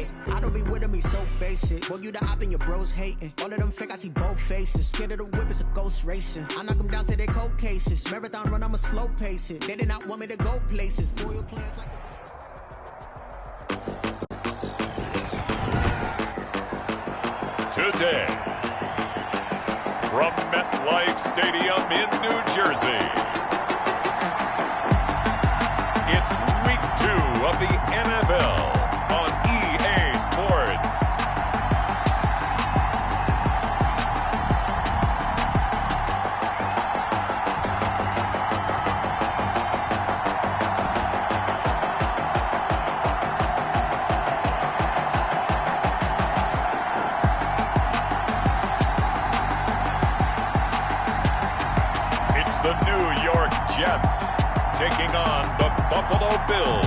Hey, I don't be with him, he's so basic. Boy, you the op and your bros hating. All of them fake, I see both faces. Scared of the whip, it's a ghost racing. I knock them down to their cold cases. Marathon run, I'ma slow pace it. They did not want me to go places. Foil plans like Today, from MetLife Stadium in New Jersey, it's Week 2 of the NFL on EA Sports. The New York Jets taking on the Buffalo Bills.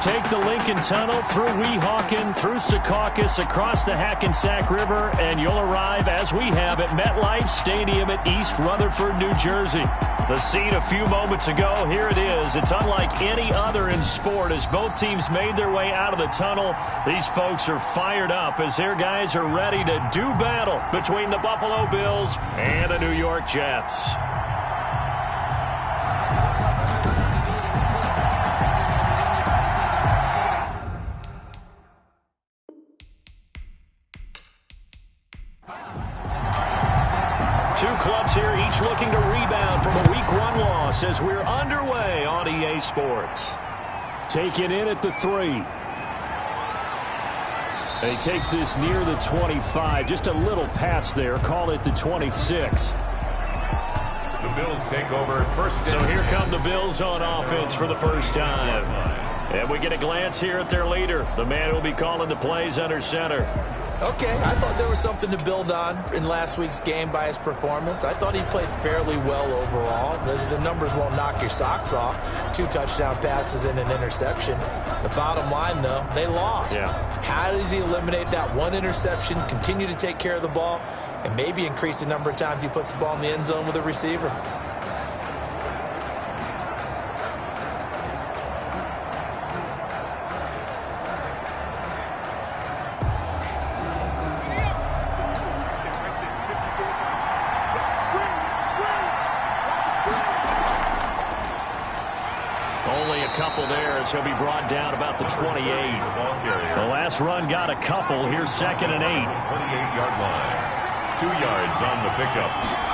Take the Lincoln Tunnel through Weehawken, through Secaucus, across the Hackensack River, and you'll arrive, as we have, at MetLife Stadium at East Rutherford, New Jersey. The scene a few moments ago, here it is. It's unlike any other in sport as both teams made their way out of the tunnel. These folks are fired up as their guys are ready to do battle between the Buffalo Bills and the New York Jets. Two clubs here, each looking to rebound from a Week 1 loss as we're underway on EA Sports. Taken in at the 3. And he takes this near the 25. Just a little pass there. Call it the 26. The Bills take over first. So here come the Bills on offense for the first time. And we get a glance here at their leader, the man who will be calling the plays under center. Okay, I thought there was something to build on in last week's game by his performance. I thought he played fairly well overall. The numbers won't knock your socks off. 2 touchdown passes and an interception. The bottom line, though, they lost. Yeah. How does he eliminate that one interception, continue to take care of the ball, and maybe increase the number of times he puts the ball in the end zone with a receiver? Only a couple there as he'll be brought down about the 28. The last run got a couple. Here's 2nd and 8. 28-yard line. 2 yards on the pickup.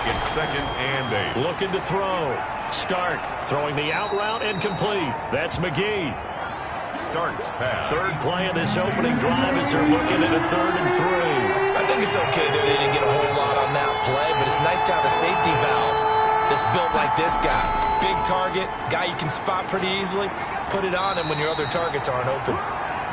It's 2nd and 8. Looking to throw. Stark throwing the out route and complete. That's McGee. Starks pass. Third play of this opening drive as they're looking at a 3rd and 3. I think it's okay that they didn't get a whole lot on that play, but it's nice to have a safety valve that's built like this guy. Big target, guy you can spot pretty easily. Put it on him when your other targets aren't open.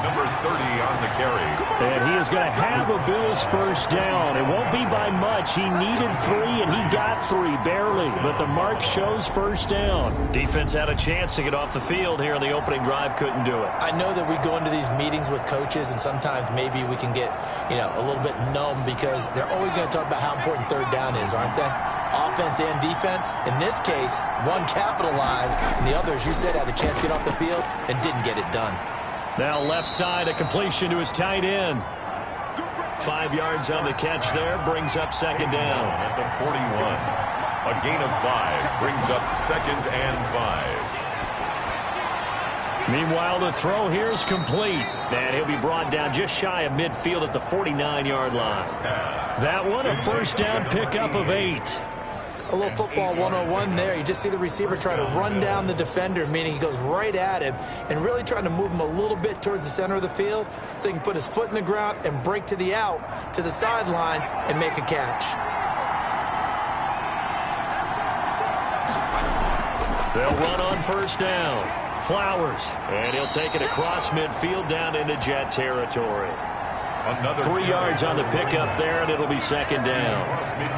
Number 30 on the carry. And he is going to have a Bills first down. It won't be by much. He needed 3, and he got 3, barely. But the mark shows first down. Defense had a chance to get off the field here in the opening drive. Couldn't do it. I know that we go into these meetings with coaches, and sometimes maybe we can get, a little bit numb because they're always going to talk about how important third down is, aren't they? Offense and defense. In this case, one capitalized, and the other, as you said, had a chance to get off the field and didn't get it done. Now left side, a completion to his tight end. 5 yards on the catch there, brings up 2nd down. At the 41. A gain of 5 brings up 2nd and 5. Meanwhile, the throw here is complete. And he'll be brought down just shy of midfield at the 49-yard line. That one, a first down pickup of 8. A little football 101 there. You just see the receiver try to run down the defender, meaning he goes right at him and really trying to move him a little bit towards the center of the field so he can put his foot in the ground and break to the out, to the sideline, and make a catch. They'll run on first down. Flowers, and he'll take it across midfield down into Jet territory. 3 yards on the pickup there, and it'll be 2nd down.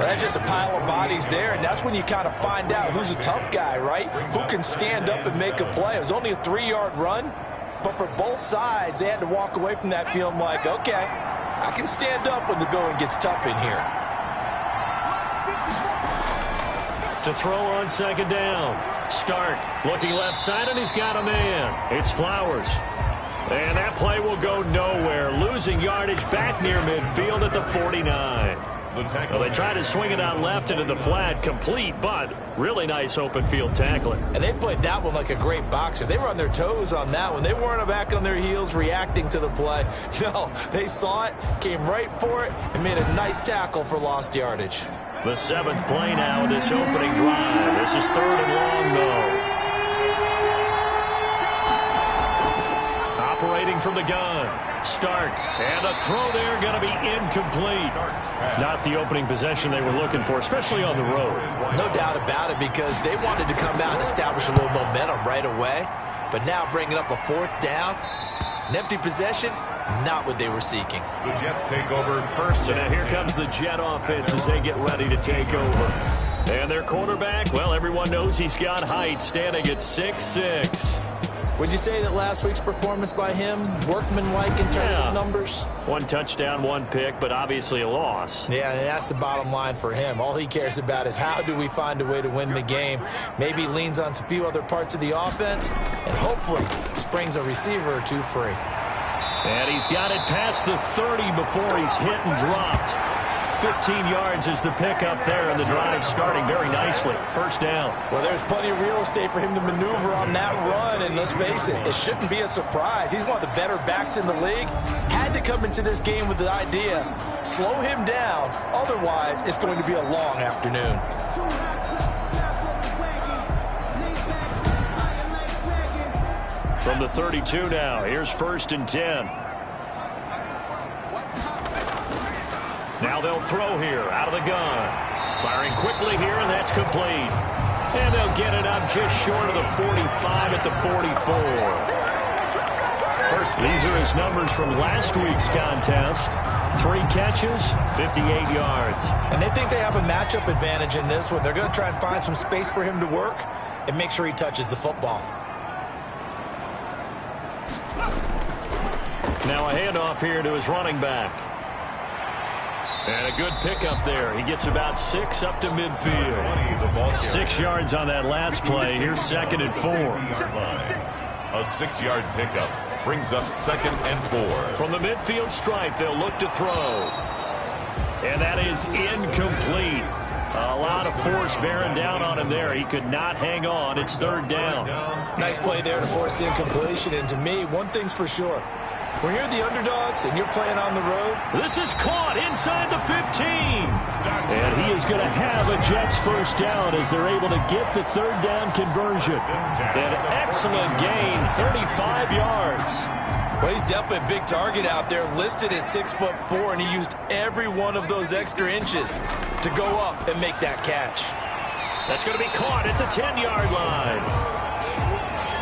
That's just a pile of bodies there, and that's when you kind of find out who's a tough guy, right? Who can stand up and make a play. It was only a 3-yard run, but for both sides, they had to walk away from that feeling like, okay, I can stand up when the going gets tough in here. To throw on 2nd down. Stark looking left side, and he's got a man. It's Flowers. And that play will go nowhere. Losing yardage back near midfield at the 49. Well, they tried to swing it out left into the flat, complete, but really nice open field tackling. And they played that one like a great boxer. They were on their toes on that one. They weren't back on their heels reacting to the play. No, they saw it, came right for it, and made a nice tackle for lost yardage. The 7th play now of this opening drive. This is 3rd and long, though. Operating from the gun. Stark. And the throw there going to be incomplete. Not the opening possession they were looking for, especially on the road. No doubt about it, because they wanted to come out and establish a little momentum right away. But now bringing up a 4th down, an empty possession, not what they were seeking. The Jets take over first. So now here comes the Jet offense as they get ready to take over. And their quarterback, well, everyone knows he's got height, standing at 6'6". Would you say that last week's performance by him, workmanlike in terms of numbers? 1 touchdown, 1 pick, but obviously a loss. Yeah, and that's the bottom line for him. All he cares about is how do we find a way to win the game. Maybe leans on a few other parts of the offense, and hopefully springs a receiver or two free. And he's got it past the 30 before he's hit and dropped. 15 yards is the pickup there, and the drive starting very nicely. 1st down. Well, there's plenty of real estate for him to maneuver on that run, and let's face it, it shouldn't be a surprise. He's one of the better backs in the league. Had to come into this game with the idea, slow him down, otherwise it's going to be a long afternoon. From the 32 now, here's 1st and 10. Now they'll throw here out of the gun. Firing quickly here, and that's complete. And they'll get it up just short of the 45 at the 44. These are his numbers from last week's contest. 3 catches, 58 yards. And they think they have a matchup advantage in this one. They're going to try and find some space for him to work and make sure he touches the football. Now a handoff here to his running back. And a good pickup there. He gets about 6 up to midfield. 6 yards on that last play. Here's 2nd and 4. A 6-yard pickup brings up 2nd and 4. From the midfield stripe, they'll look to throw. And that is incomplete. A lot of force bearing down on him there. He could not hang on. It's 3rd down. Nice play there to force the incompletion. And to me, one thing's for sure. When you're the underdogs and you're playing on the road. This is caught inside the 15. And he is going to have a Jets 1st down as they're able to get the 3rd down conversion. An excellent gain, 35 yards. Well, he's definitely a big target out there, listed at 6'4", and he used every one of those extra inches to go up and make that catch. That's going to be caught at the 10-yard line.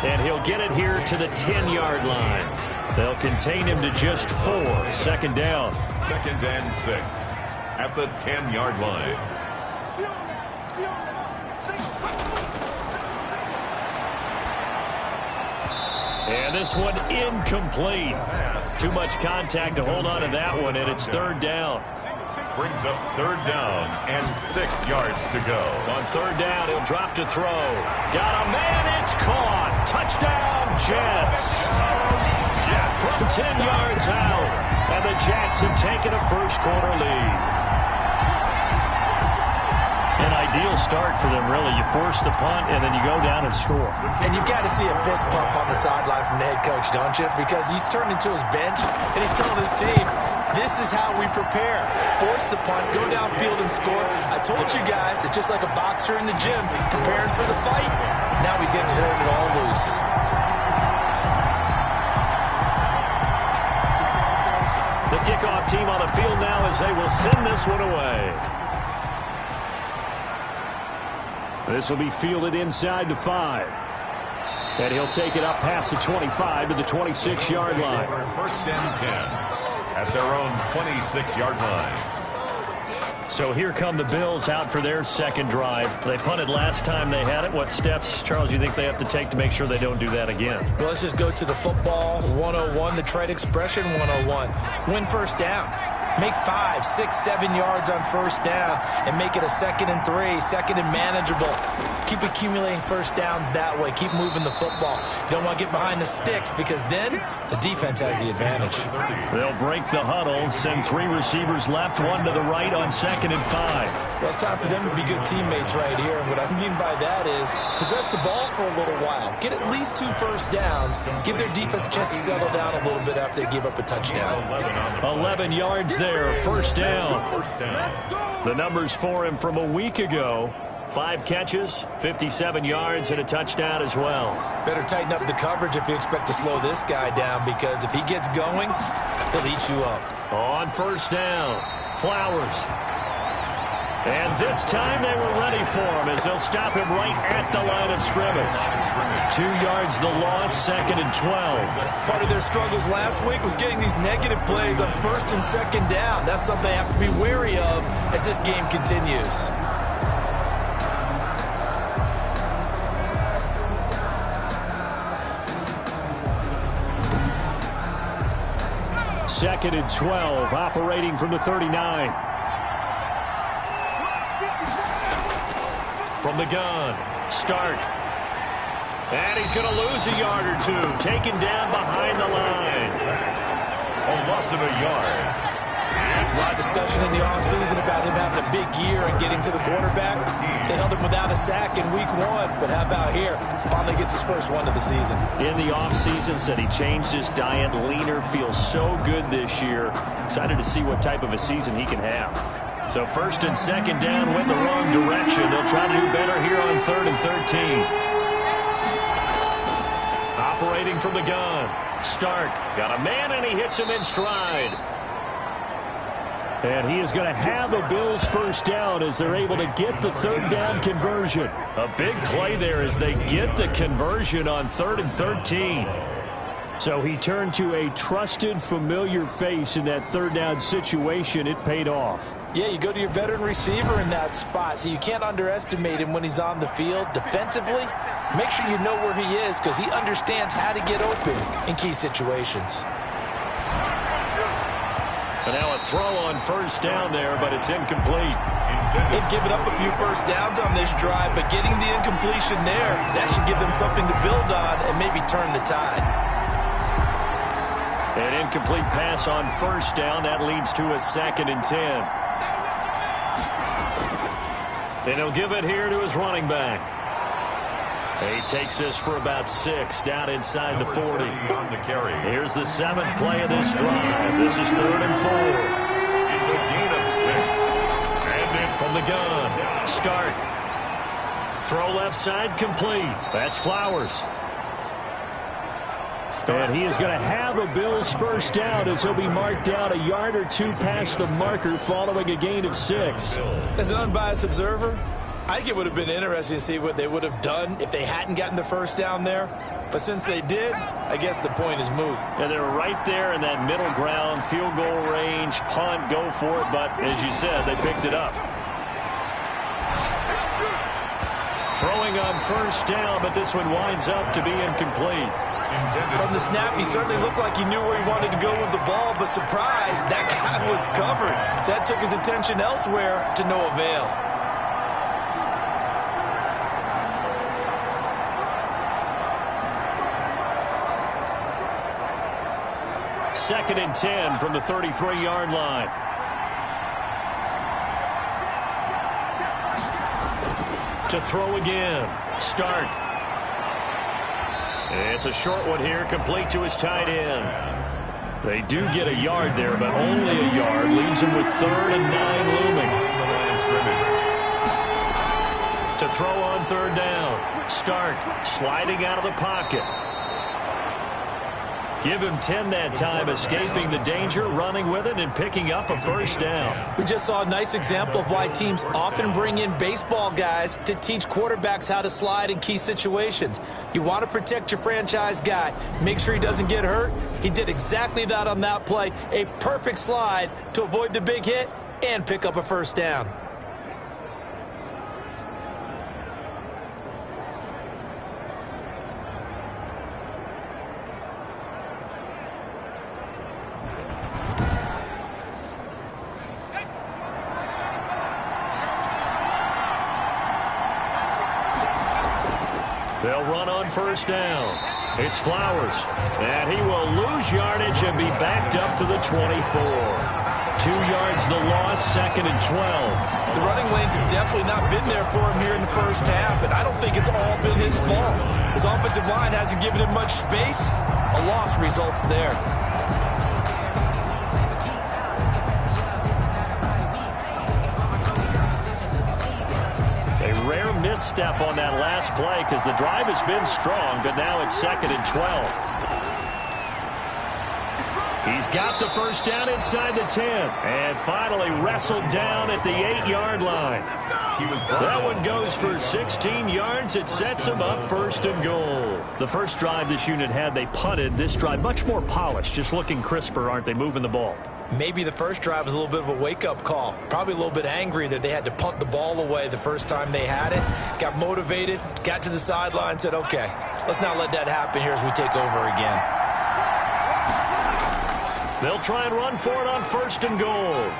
And he'll get it here to the 10-yard line. They'll contain him to just 4. 2nd down. 2nd and 6 at the 10-yard line. And this one incomplete. Too much contact to hold on to that one, and it's 3rd down. Brings up 3rd down and 6 yards to go. On 3rd down, he'll drop to throw. Got a man, it's caught. Touchdown, Jets. From 10 yards out, and the Jets have taken a 1st quarter lead. An ideal start for them, really. You force the punt, and then you go down and score. And you've got to see a fist pump on the sideline from the head coach, don't you? Because he's turned into his bench, and he's telling his team, this is how we prepare. Force the punt, go downfield and score. I told you guys, it's just like a boxer in the gym preparing for the fight. Now we get to turn it all loose. The kickoff team on the field now as they will send this one away. This will be fielded inside the 5. And he'll take it up past the 25 to the 26-yard line. 1st and 10 at their own 26-yard line. So here come the Bills out for their 2nd drive. They punted last time they had it. What steps, Charles, you think they have to take to make sure they don't do that again? Well, let's just go to the football 101, the trade expression 101. Win 1st down. Make 5, 6, 7 yards on first down and make it a 2nd and 3, 2nd and manageable. Keep accumulating first downs that way. Keep moving the football. You don't want to get behind the sticks because then the defense has the advantage. They'll break the huddle, send 3 receivers left, 1 to the right on 2nd and 5. Well, it's time for them to be good teammates right here. And what I mean by that is possess the ball for a little while. Get at least 2 first downs. Give their defense a chance to settle down a little bit after they give up a touchdown. 11 yards there, first down. The numbers for him from a week ago. 5 catches, 57 yards, and a touchdown as well. Better tighten up the coverage if you expect to slow this guy down, because if he gets going, he'll eat you up. On first down, Flowers. And this time they were ready for him as they'll stop him right at the line of scrimmage. 2 yards the loss, 2nd and 12. Part of their struggles last week was getting these negative plays on 1st and 2nd down. That's something they have to be wary of as this game continues. Second and 12, operating from the 39. From the gun, Stark. And he's going to lose a yard or 2, taken down behind the line. A loss of a yard. There's a lot of discussion in the offseason about him having a big year and getting to the quarterback. They held him without a sack in week 1, but how about here? Finally gets his first one of the season. In the offseason, said he changed his diet, leaner, feels so good this year. Excited to see what type of a season he can have. So 1st and 2nd down went the wrong direction. They'll try to do better here on 3rd and 13. Operating from the gun, Stark got a man and he hits him in stride. And he is going to have a Bills first down as they're able to get the 3rd down conversion. A big play there as they get the conversion on 3rd and 13. So he turned to a trusted, familiar face in that 3rd down situation. It paid off. Yeah, you go to your veteran receiver in that spot, so you can't underestimate him when he's on the field. Defensively, make sure you know where he is because he understands how to get open in key situations. And now a throw on first down there, but it's incomplete. They've given up a few first downs on this drive, but getting the incompletion there, that should give them something to build on and maybe turn the tide. An incomplete pass on first down. That leads to a 2nd and 10. And he'll give it here to his running back. He takes this for about 6 down inside the 40. Here's the 7th play of this drive. This is 3rd and 4. It's a gain of 6. And it's from the gun. Stark. Throw left side complete. That's Flowers. And he is going to have a Bills first down as he'll be marked down a yard or 2 past the marker following a gain of 6. As an unbiased observer, I think it would have been interesting to see what they would have done if they hadn't gotten the first down there. But since they did, I guess the point is moot. And they're right there in that middle ground, field goal range, punt, go for it. But as you said, they picked it up. Throwing on first down, but this one winds up to be incomplete. From the snap, he certainly looked like he knew where he wanted to go with the ball, but surprise, that guy was covered. So that took his attention elsewhere to no avail. Second and 10 from the 33-yard line. To throw again. Stark. It's a short one here, complete to his tight end. They do get a yard there, but only a yard. Leaves him with 3rd and 9 looming. To throw on 3rd down. Stark sliding out of the pocket. Give him 10 that time, escaping the danger, running with it, and picking up a first down. We just saw a nice example of why teams often bring in baseball guys to teach quarterbacks how to slide in key situations. You want to protect your franchise guy. Make sure he doesn't get hurt. He did exactly that on that play. A perfect slide to avoid the big hit and pick up a first down. run on first down. It's Flowers, and he will lose yardage and be backed up to the 24. 2 yards the loss, 2nd and 12. The running lanes have definitely not been there for him here in the first half, and I don't think it's all been his fault. His offensive line hasn't given him much space. A loss results there. A rare misstep on that last play because the drive has been strong, but now it's 2nd and 12. He's got the first down inside the 10 and finally wrestled down at the 8-yard line. That one goes for 16 yards. It sets him up 1st and goal. The first drive this unit had, they punted. This drive much more polished, just looking crisper, aren't they, moving the ball? Maybe the first drive was a little bit of a wake-up call. Probably a little bit angry that they had to punt the ball away the first time they had it. Got motivated, got to the sideline, said, okay, let's not let that happen here as we take over again. They'll try and run for it on 1st and goal.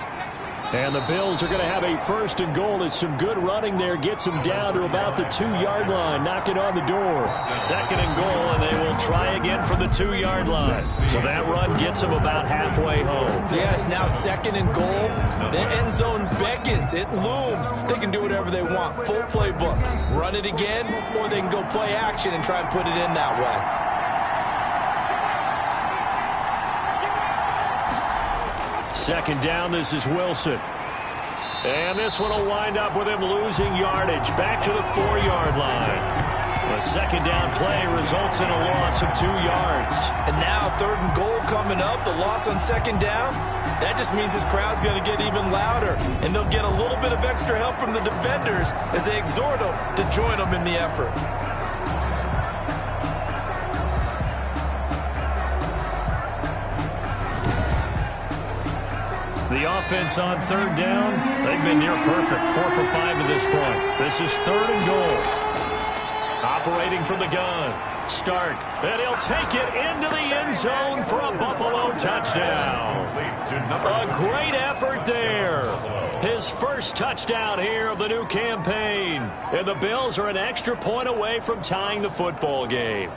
And the Bills are going to have a 1st and goal. It's some good running there. Gets them down to about the 2-yard line. Knock it on the door. 2nd and goal, and they will try again from the 2-yard line. So that run gets them about halfway home. Yeah, it's now 2nd and goal. The end zone beckons. It looms. They can do whatever they want. Full playbook. Run it again, or they can go play action and try and put it in that way. 2nd down, this is Wilson. And this one will wind up with him losing yardage back to the 4-yard line. A 2nd down play results in a loss of 2 yards. And now 3rd and goal coming up. The loss on 2nd down. That just means this crowd's going to get even louder. And they'll get a little bit of extra help from the defenders as they exhort them to join them in the effort. The offense on 3rd down, they've been near perfect. 4 for 5 at this point. This is 3rd and goal. Operating from the gun. Stark, and he'll take it into the end zone for a Buffalo touchdown. A great effort there. His first touchdown here of the new campaign. And the Bills are an extra point away from tying the football game.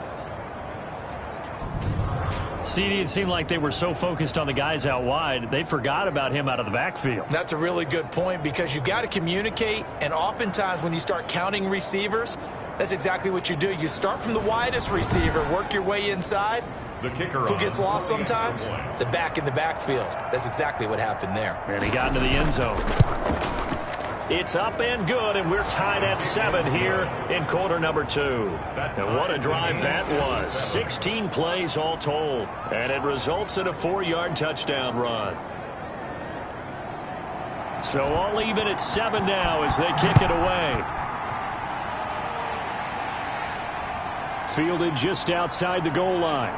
CD, it seemed like they were so focused on the guys out wide, they forgot about him out of the backfield. That's a really good point because you've got to communicate, and oftentimes when you start counting receivers, that's exactly what you do. You start from the widest receiver, work your way inside. The kicker who gets lost sometimes? The back in the backfield. That's exactly what happened there. And he got into the end zone. It's up and good, and we're tied at 7 here in quarter number 2. And what a drive that was. 16 plays all told. And it results in a 4-yard touchdown run. So all even at 7 now as they kick it away. Fielded just outside the goal line.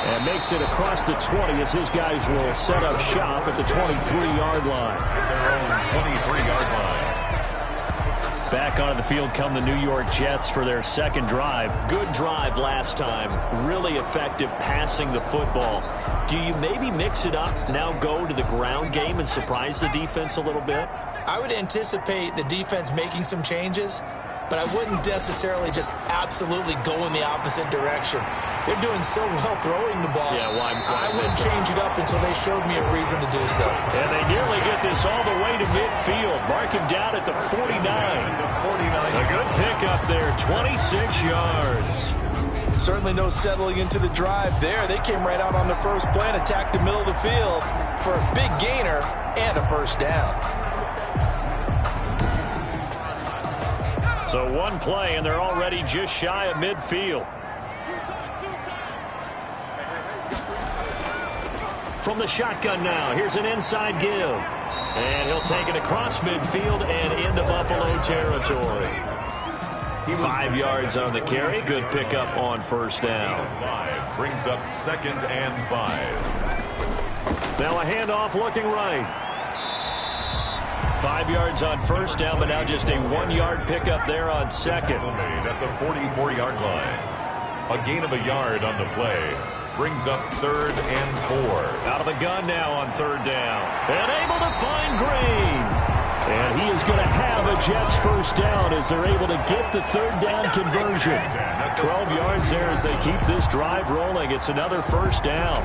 And makes it across the 20 as his guys will set up shop at the 23-yard line. Their own 23-yard line. Back onto the field come the New York Jets for their 2nd drive. Good drive last time. Really effective passing the football. Do you maybe mix it up, now go to the ground game and surprise the defense a little bit? I would anticipate the defense making some changes, but I wouldn't necessarily just absolutely go in the opposite direction. They're doing so well throwing the ball. Yeah, why I wouldn't change it up until they showed me a reason to do so. And they nearly get this all the way to midfield. Mark him down at the 49. A good pickup there, 26 yards. Certainly no settling into the drive there. They came right out on the first play and attacked the middle of the field for a big gainer and a 1st down. So one play, and they're already just shy of midfield. From the shotgun now, here's an inside give. And he'll take it across midfield and into Buffalo territory. 5 yards on the carry. Good pickup on 1st down. 5 brings up 2nd and 5. Now a handoff looking right. 5 yards on 1st down, but now just a 1-yard pickup there on 2nd. Made at the 44-yard line. A gain of a yard on the play. Brings up 3rd and 4. Out of the gun now on 3rd down. And able to find Green. And he is going to have a Jets first down as they're able to get the third down conversion. 12 yards there as they keep this drive rolling. It's another first down.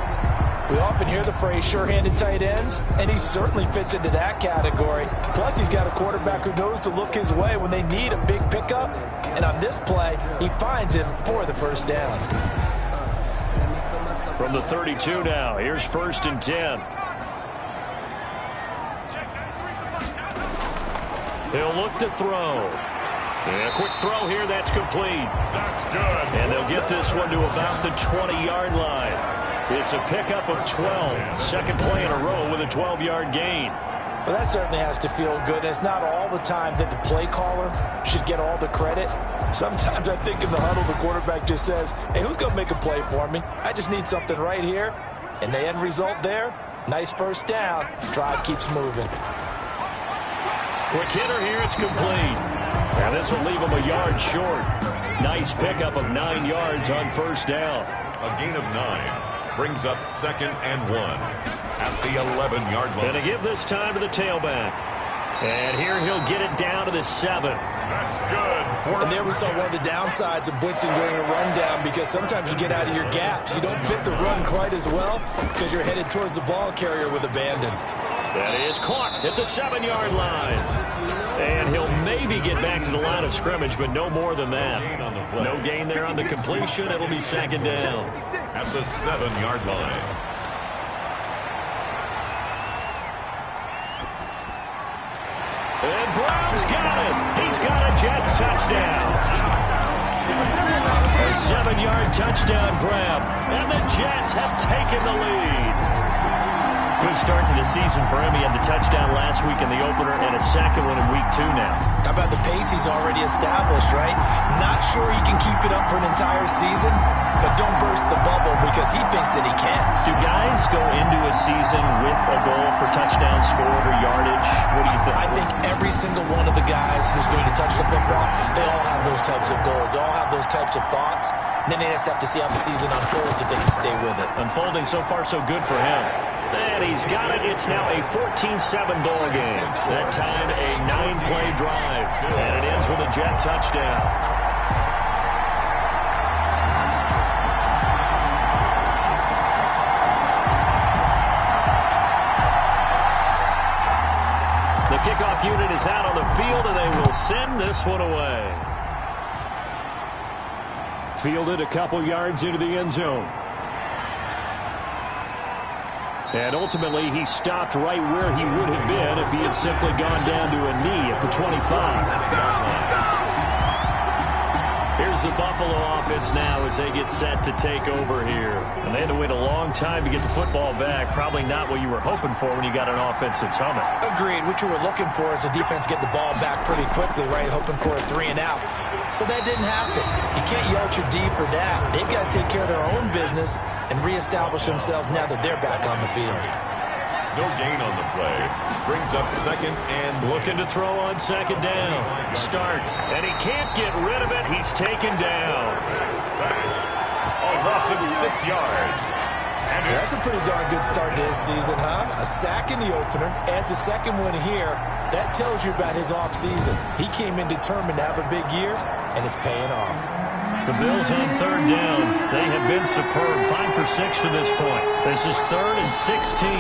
We often hear the phrase sure-handed tight ends, and he certainly fits into that category. Plus, he's got a quarterback who knows to look his way when they need a big pickup. And on this play, he finds him for the first down. From the 32 now, here's 1st and 10. He'll look to throw. And a quick throw here, that's complete. That's good. And they'll get this one to about the 20-yard line. It's a pickup of 12. Second play in a row with a 12-yard gain. Well, that certainly has to feel good. It's not all the time that the play caller should get all the credit. Sometimes I think in the huddle, the quarterback just says, hey, who's going to make a play for me? I just need something right here. And the end result there, nice first down. Drive keeps moving. Quick hitter here, it's complete. And this will leave him a yard short. Nice pickup of 9 yards on first down. A gain of 9 brings up 2nd and 1 at the 11-yard line. And to give this time to the tailback. And here he'll get it down to the 7. That's good. And there we saw one of the downsides of blitzing during a rundown, because sometimes you get out of your gaps. You don't fit the run quite as well because you're headed towards the ball carrier with abandon. That is caught at the 7-yard line. And he'll maybe get back to the line of scrimmage, but no more than that. No gain there on the completion. It'll be 2nd down. At the 7-yard line. And Brown's got it. He's got a Jets touchdown. A 7-yard touchdown grab. And the Jets have taken the lead. Good start to the season for him. He had the touchdown last week in the opener and a second one in week 2 now. How about the pace he's already established, right? Not sure he can keep it up for an entire season, but don't burst the bubble because he thinks that he can. Do guys go into a season with a goal for touchdowns scored or yardage? What do you think? I think every single one of the guys who's going to touch the football, they all have those types of goals. They all have those types of thoughts. And then they just have to see how the season unfolds if they can stay with it. Unfolding so far so good for him. And he's got it. It's now a 14-7 ball game. That time a 9-play drive. And it ends with a Jet touchdown. The kickoff unit is out on the field, and they will send this one away. Fielded a couple yards into the end zone. And ultimately, he stopped right where he would have been if he had simply gone down to a knee at the 25. Here's the Buffalo offense now as they get set to take over here. And they had to wait a long time to get the football back. Probably not what you were hoping for when you got an offense that's humming. Agreed. What you were looking for is the defense get the ball back pretty quickly, right? Hoping for a 3-and-out. So that didn't happen. You can't yell at your D for that. They've got to take care of their own business and reestablish themselves now that they're back on the field. No gain on the play. Brings up 2nd and looking to throw on 2nd down. Start. And he can't get rid of it. He's taken down. A loss of 6 yards. And that's a pretty darn good start to his season, huh? A sack in the opener, adds a second one here. That tells you about his offseason. He came in determined to have a big year, and it's paying off. The Bills on 3rd down. They have been superb. 5 for 6 to this point. This is 3rd and 16.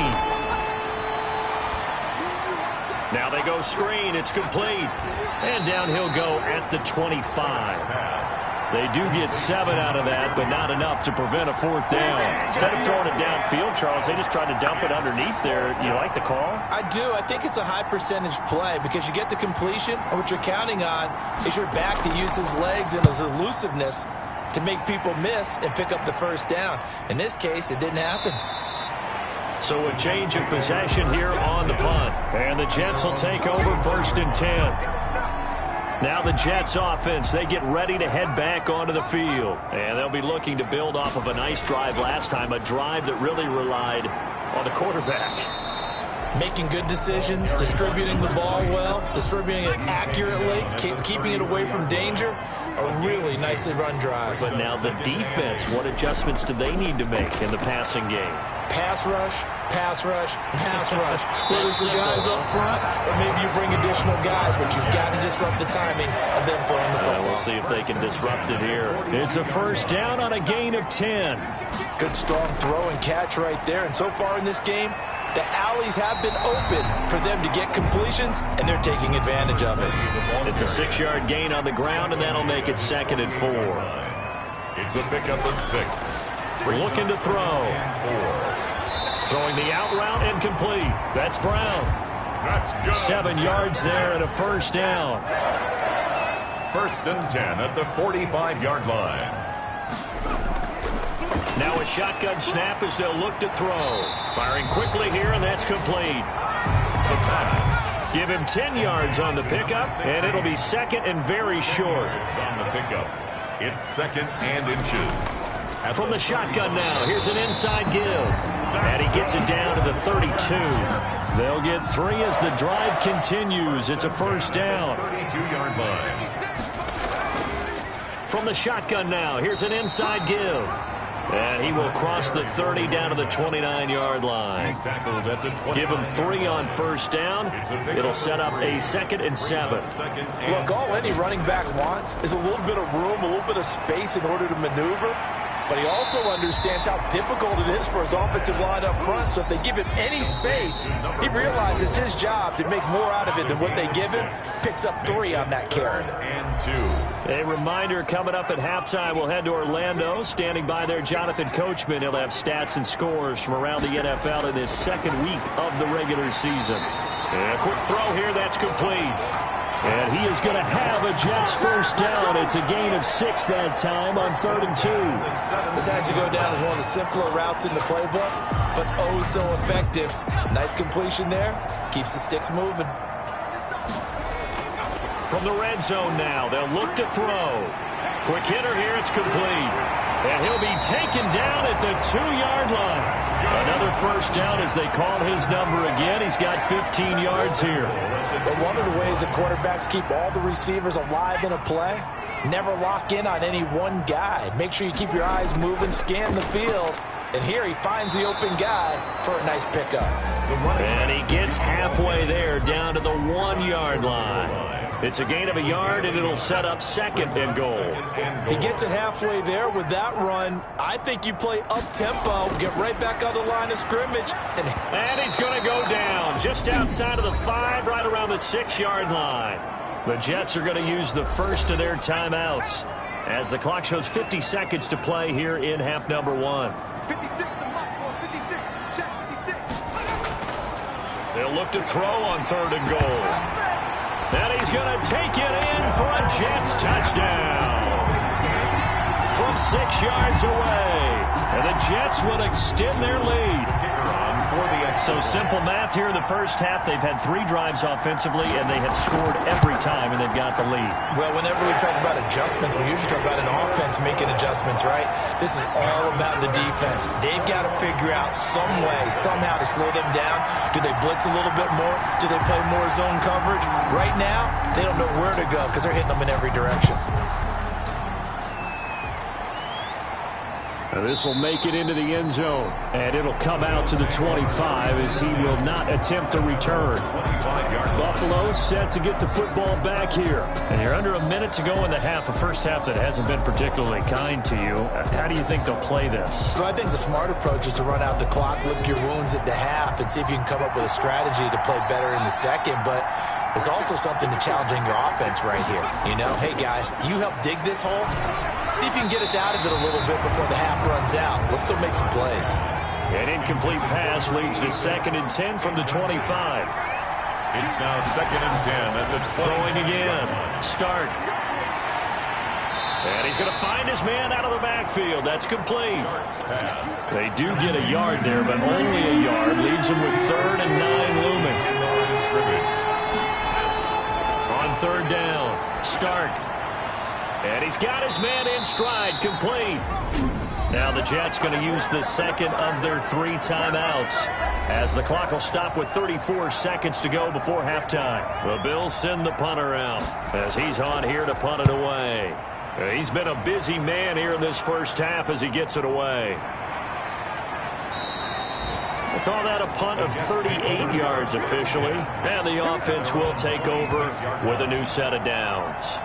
Now they go screen. It's complete. And down he'll go at the 25. They do get 7 out of that, but not enough to prevent a 4th down. Instead of throwing it downfield, Charles, they just tried to dump it underneath there. You like the call? I do. I think it's a high percentage play because you get the completion, and what you're counting on is your back to use his legs and his elusiveness to make people miss and pick up the first down. In this case, it didn't happen. So a change of possession here on the punt. And the Jets will take over 1st and 10. Now the Jets offense, they get ready to head back onto the field. And they'll be looking to build off of a nice drive last time, a drive that really relied on the quarterback. Making good decisions, distributing the ball well, distributing it accurately, keeping it away from danger. A really nicely run drive. But now the defense, what adjustments do they need to make in the passing game? Pass rush, pass rush, pass rush. Whether it's the guys up front or maybe you bring additional guys, but you've got to disrupt the timing of them throwing the football. We'll see if they can disrupt it here. It's a first down on a gain of 10. Good strong throw and catch right there. And so far in this game, the alleys have been open for them to get completions, and they're taking advantage of it. It's a 6-yard gain on the ground, and that'll make it 2nd and 4. It's a pickup of 6. Looking to throw. 4. Throwing the out route and complete. That's Brown. That's good. 7 yards there and a first down. 1st and 10 at the 45-yard line. Now a shotgun snap as they'll look to throw. Firing quickly here, and that's complete. The pass. Give him 10 yards on the pickup, and it'll be 2nd and very short. It's on the pickup. It's 2nd and inches. From the shotgun now, here's an inside give. And he gets it down to the 32. They'll get 3 as the drive continues. It's a first down. 32-yard line. From the shotgun now, here's an inside give. And he will cross the 30 down to the 29-yard line. Tackled at the 20. Give him 3 on first down. It'll set up a 2nd and 7. Look, all any running back wants is a little bit of room, a little bit of space in order to maneuver. But he also understands how difficult it is for his offensive line up front. So if they give him any space, he realizes his job to make more out of it than what they give him. Picks up 3 on that carry. And 2. A reminder, coming up at halftime, we'll head to Orlando. Standing by there, Jonathan Coachman. He'll have stats and scores from around the NFL in this 2nd week of the regular season. And a quick throw here, that's complete. And he is going to have a Jets first down. It's a gain of 6 that time on 3rd and 2. This has to go down as one of the simpler routes in the playbook, but oh so effective. Nice completion there. Keeps the sticks moving. From the red zone now, they'll look to throw. Quick hitter here, it's complete. And he'll be taken down at the 2-yard line. Another first down as they call his number again. He's got 15 yards here. But one of the ways that quarterbacks keep all the receivers alive in a play, never lock in on any one guy. Make sure you keep your eyes moving, scan the field. And here he finds the open guy for a nice pickup. And he gets halfway there down to the 1-yard line. It's a gain of a yard, and it'll set up 2nd and goal. He gets it halfway there with that run. I think you play up-tempo, get right back on the line of scrimmage. And he's going to go down just outside of the 5, right around the 6-yard line. The Jets are going to use the first of their timeouts as the clock shows 50 seconds to play here in half number 1. 56, check 56. They'll look to throw on 3rd and goal. And he's going to take it in for a Jets touchdown from 6 yards away. And the Jets will extend their lead. So simple math here in the first half. They've had 3 drives offensively, and they have scored every time, and they've got the lead. Well, whenever we talk about adjustments, we usually talk about an offense making adjustments, right? This is all about the defense. They've got to figure out some way, somehow to slow them down. Do they blitz a little bit more? Do they play more zone coverage? Right now, they don't know where to go because they're hitting them in every direction. This will make it into the end zone, and it'll come out to the 25 as he will not attempt to return. Buffalo set to get the football back here. And you're under a minute to go in the half, a first half that hasn't been particularly kind to you. How do you think they'll play this? Well, I think the smart approach is to run out the clock, lick your wounds at the half, and see if you can come up with a strategy to play better in the second. But there's also something to challenging your offense right here. You know, hey, guys, you help dig this hole. See if you can get us out of it a little bit before the half runs out. Let's go make some plays. An incomplete pass leads to 2nd and 10 from the 25. It's now 2nd and 10 at the 20. Throwing again. Stark. And he's going to find his man out of the backfield. That's complete. They do get a yard there, but only a yard. Leaves him with 3rd and 9 looming. On 3rd down, Stark. And he's got his man in stride, complete. Now the Jets going to use the second of their 3 timeouts, as the clock will stop with 34 seconds to go before halftime. The Bills send the punter out as he's on here to punt it away. He's been a busy man here in this first half as he gets it away. We'll call that a punt of 38 yards officially, and the offense will take over with a new set of downs.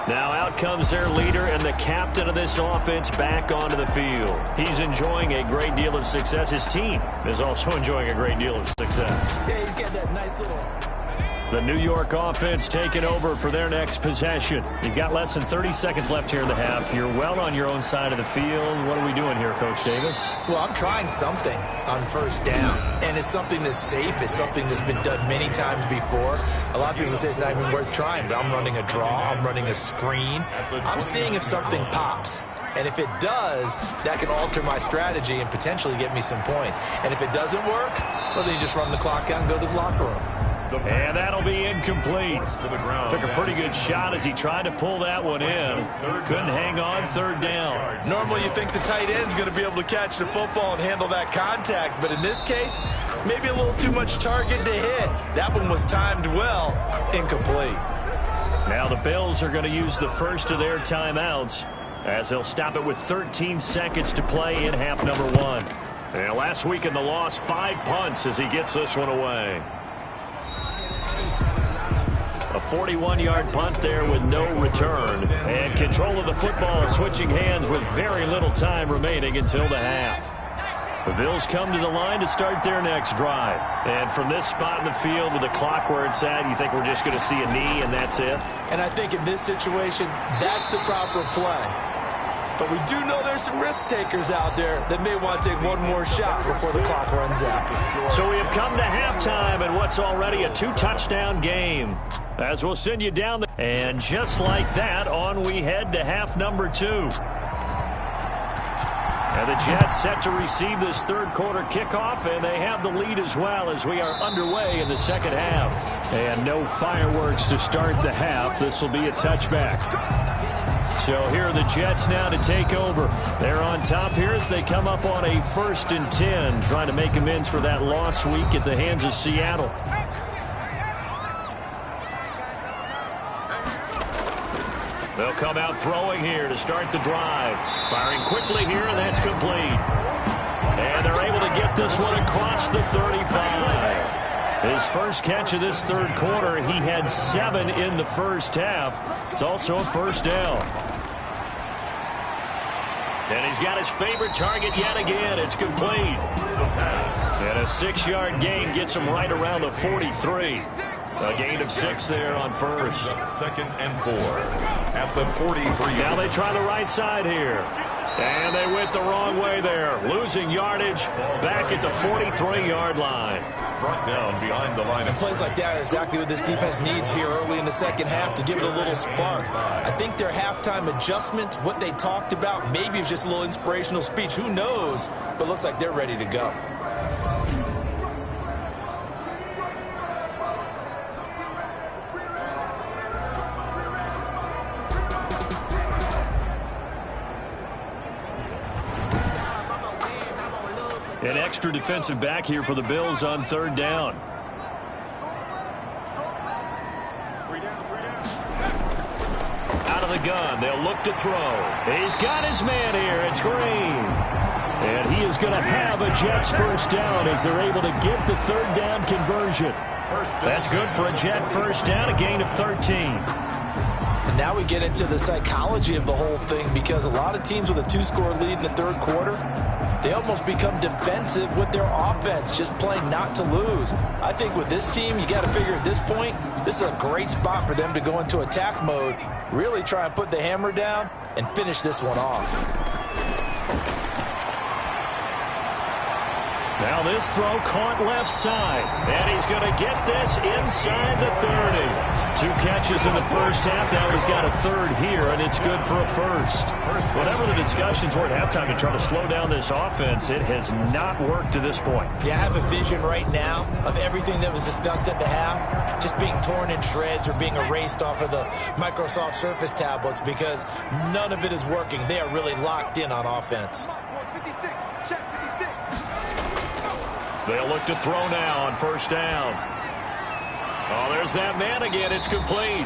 Now out comes their leader and the captain of this offense back onto the field. He's enjoying a great deal of success. His team is also enjoying a great deal of success. Yeah, he's got that nice little... The New York offense taking over for their next possession. You've got less than 30 seconds left here in the half. You're well on your own side of the field. What are we doing here, Coach Davis? Well, I'm trying something on first down, and it's something that's safe. It's something that's been done many times before. A lot of people say it's not even worth trying, but I'm running a draw. I'm running a screen. I'm seeing if something pops. And if it does, that can alter my strategy and potentially get me some points. And if it doesn't work, well, then you just run the clock out and go to the locker room. And that'll be incomplete. Took a pretty good shot as he tried to pull that one in. Couldn't hang on third down. Normally you think the tight end's going to be able to catch the football and handle that contact. But in this case, maybe a little too much target to hit. That one was timed well. Incomplete. Now the Bills are going to use the first of their timeouts as they'll stop it with 13 seconds to play in half number 1. And last week in the loss, 5 punts as he gets this one away. A 41-yard punt there with no return. And control of the football switching hands with very little time remaining until the half. The Bills come to the line to start their next drive. And from this spot in the field with the clock where it's at, you think we're just going to see a knee and that's it? And I think in this situation, that's the proper play. But we do know there's some risk takers out there that may want to take one more shot before the clock runs out. So we have come to halftime in what's already a 2-touchdown game. As we'll send you down there. And just like that, on we head to half number 2. And the Jets set to receive this third quarter kickoff, and they have the lead as well as we are underway in the second half. And no fireworks to start the half. This will be a touchback. So here are the Jets now to take over. They're on top here as they come up on a 1st and 10, trying to make amends for that lost week at the hands of Seattle. They'll come out throwing here to start the drive. Firing quickly here, and that's complete. And they're able to get this one across the 35. His first catch of this third quarter, he had 7 in the first half. It's also a first down. And he's got his favorite target yet again. It's complete. And a 6-yard gain gets him right around the 43. A gain of 6 there on first. 2nd and 4 at the 43. Now they try the right side here. And they went the wrong way there. Losing yardage back at the 43-yard line. Brought down behind the line. Plays like that are exactly what this defense needs here early in the second half to give it a little spark. I think their halftime adjustment, what they talked about, maybe it was just a little inspirational speech. Who knows? But looks like they're ready to go. An extra defensive back here for the Bills on third down. Out of the gun. They'll look to throw. He's got his man here. It's Green. And he is going to have a Jets first down as they're able to get the third down conversion. That's good for a Jet first down, a gain of 13. And now we get into the psychology of the whole thing, because a lot of teams with a 2-score lead in the third quarter, they almost become defensive with their offense, just playing not to lose. I think with this team, you got to figure at this point, this is a great spot for them to go into attack mode, really try and put the hammer down and finish this one off. Now this throw caught left side, and he's going to get this inside the 30. 2 catches in the first half. Now he's got a third here, and it's good for a first. Whatever the discussions were at halftime to try to slow down this offense, it has not worked to this point. Yeah, I have a vision right now of everything that was discussed at the half just being torn in shreds or being erased off of the Microsoft Surface tablets, because none of it is working. They are really locked in on offense. They'll look to throw now on first down. Oh, there's that man again. It's complete.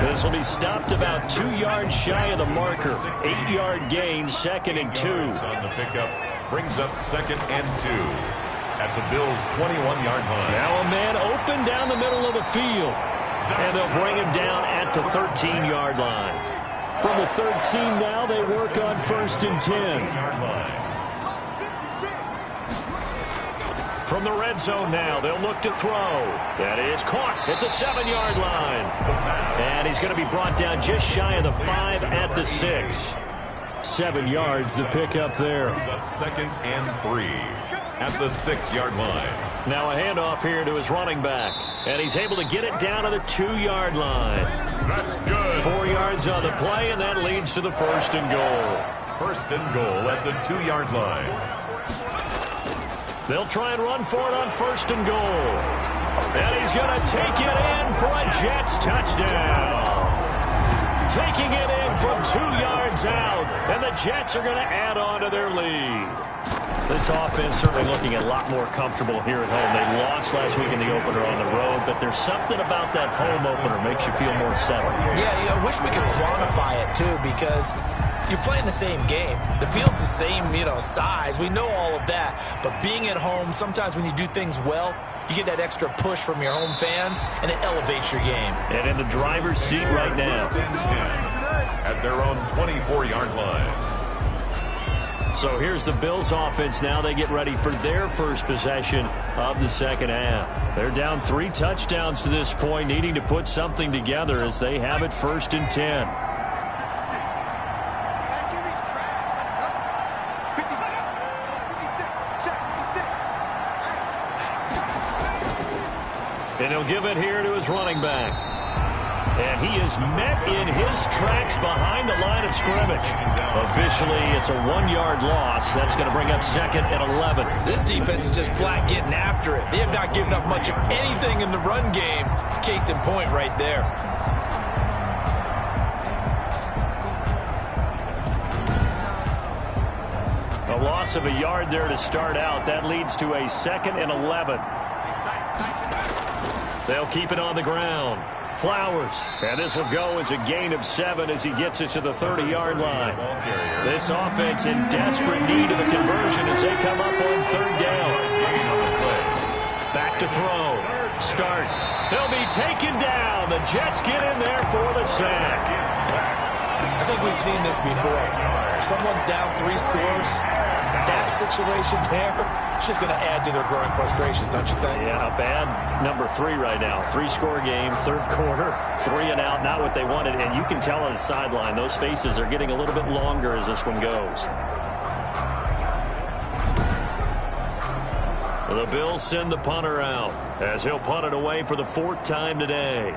This will be stopped about 2 yards shy of the marker. 8-yard gain, 2nd and 2. On the pickup brings up 2nd and 2 at the Bills' 21-yard line. Now a man open down the middle of the field. And they'll bring him down at the 13-yard line. From the 13 now, they work on 1st and 10. From the red zone now, they'll look to throw. That is caught at the 7-yard line. And he's going to be brought down just shy of the 5 at the 6. 7 yards, the pickup there. Up 2nd and 3 at the 6-yard line. Now a handoff here to his running back. And he's able to get it down to the 2-yard line. That's good. 4 yards on the play, and that leads to the 1st and goal. 1st and goal at the 2-yard line. They'll try and run for it on 1st and goal. And he's going to take it in for a Jets touchdown. Taking it in from 2 yards out. And the Jets are going to add on to their lead. This offense certainly looking a lot more comfortable here at home. They lost last week in the opener on the road, but there's something about that home opener makes you feel more settled. Yeah, I wish we could quantify it, too, because you're playing the same game. The field's the same, size. We know all of that. But being at home, sometimes when you do things well, you get that extra push from your home fans, and it elevates your game. And in the driver's seat right now. At their own 24-yard line. So here's the Bills offense now. They get ready for their first possession of the second half. They're down 3 touchdowns to this point, needing to put something together as they have it 1st and 10. And he'll give it here to his running back. And he is met in his tracks behind the line of scrimmage. Officially, it's a 1-yard loss. That's going to bring up 2nd and 11. This defense is just flat getting after it. They have not given up much of anything in the run game. Case in point right there. A loss of a yard there to start out. That leads to a 2nd and 11. They'll keep it on the ground. Flowers. And this will go as a gain of 7 as he gets it to the 30-yard line. This offense in desperate need of a conversion as they come up on 3rd down. Back to throw. Start. They'll be taken down. The Jets get in there for the sack. I think we've seen this before. Someone's down 3 scores. That situation there, it's just going to add to their growing frustrations, don't you think? Yeah, a bad number 3 right now. 3-score game, 3rd quarter, 3 and out, not what they wanted. And you can tell on the sideline, those faces are getting a little bit longer as this one goes. The Bills send the punter out as he'll punt it away for the 4th time today.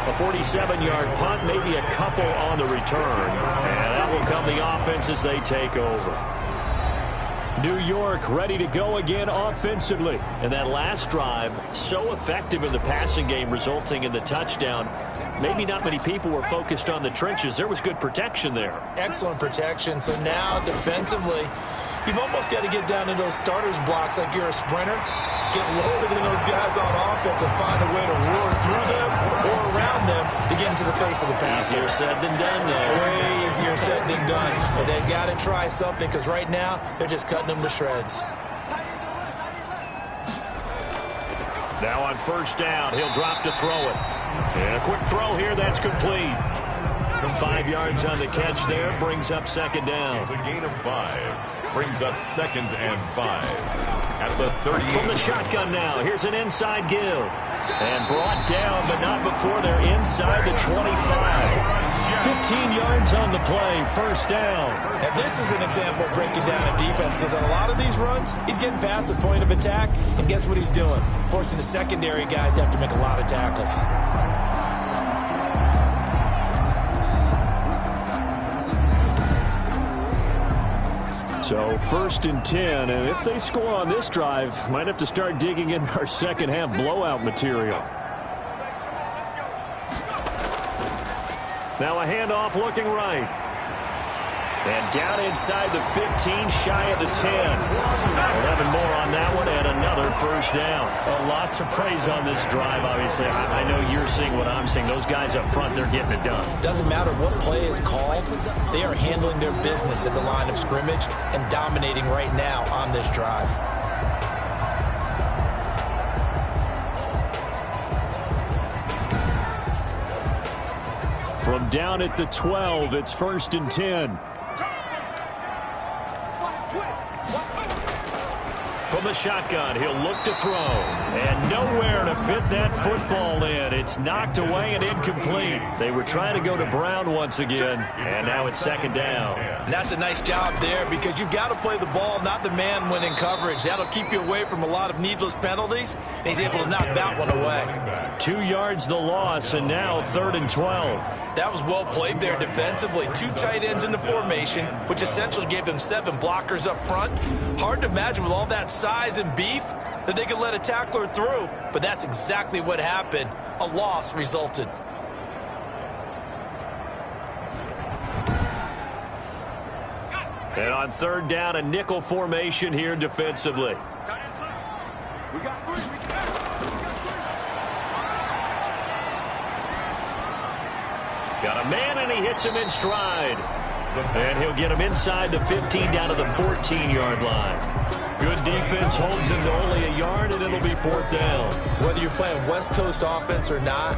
A 47-yard punt, maybe a couple on the return. And that will come the offense as they take over. New York ready to go again offensively. And that last drive, so effective in the passing game, resulting in the touchdown. Maybe not many people were focused on the trenches. There was good protection there. Excellent protection. So now defensively, you've almost got to get down to those starters blocks like you're a sprinter. Get loaded in those guys on offense and find a way to roar through them or around them to get into the face of the passer. Easier said than done, though. Way easier said than done. But they've got to try something because right now they're just cutting them to shreds. Now on 1st down, he'll drop to throw it. And a quick throw here, that's complete. 5 yards on the catch there, brings up 2nd down. It's a gain of 5. Brings up 2nd and 5. At the 38. From the shotgun now, here's an inside give. And brought down, but not before they're inside the 25. 15 yards on the play, 1st down. And this is an example of breaking down a defense because on a lot of these runs, he's getting past the point of attack, and guess what he's doing? Forcing the secondary guys to have to make a lot of tackles. So 1st and 10, and if they score on this drive, might have to start digging in our second half blowout material. Now a handoff looking right. And down inside the 15, shy of the 10. 11 more on that one and another first down. A lot to praise on this drive, obviously. I know you're seeing what I'm seeing. Those guys up front, they're getting it done. Doesn't matter what play is called. They are handling their business at the line of scrimmage and dominating right now on this drive. From down at the 12, it's 1st and 10. From the shotgun, he'll look to throw. And nowhere to fit that football in. It's knocked away and incomplete. They were trying to go to Brown once again, and now it's 2nd down. And that's a nice job there because you've got to play the ball, not the man when in coverage. That'll keep you away from a lot of needless penalties, and he's able to knock that one away. 2 yards the loss, and now 3rd and 12. That was well played there defensively. 2 tight ends in the formation, which essentially gave them 7 blockers up front. Hard to imagine with all that size and beef that they could let a tackler through, but that's exactly what happened. A loss resulted. And on 3rd down, a nickel formation here defensively. We got 3. Got a man, and he hits him in stride. And he'll get him inside the 15 down to the 14-yard line. Good defense holds him to only a yard, and it'll be 4th down. Whether you're playing West Coast offense or not,